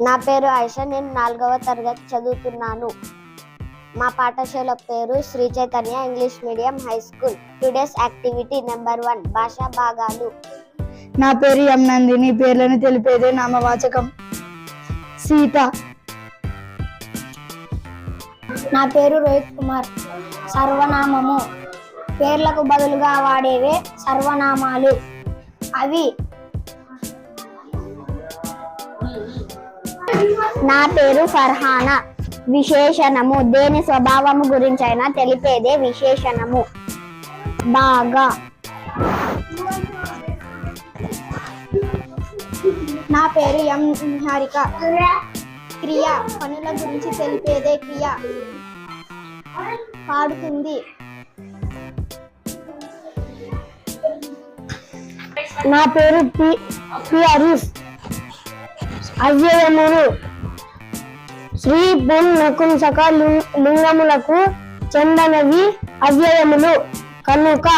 నా పేరు ఆయిషా. నేను 4వ తరగతి చదువుతున్నాను. మా పాఠశాల పేరు Shri Chaitanya English medium high school. Today's activity number 1 భాషా భాగాలు. నా పేరు ఎం నందిని. పేర్లను తెలిపేదే నామవాచకం. సీత. నా పేరు రోహిత్ కుమార్. సర్వనామము. పేర్లకు బదులుగా వాడేవే సర్వనామాలు. అవి నా పేరు ఫర్హానా. విశేషణము. దేని స్వభావము గురించైనా తెలిపేదే విశేషణము. బాగా. నా పేరు ఎం నిహారిక. క్రియ. పనుల గురించి తెలిపేదే క్రియ. పాడుతుంది. నా పేరు పి హరీష్. అవ్యయములు. శ్రీ పుం నపుంసక లింగములకు చెందనవి అవ్యయములు కనుక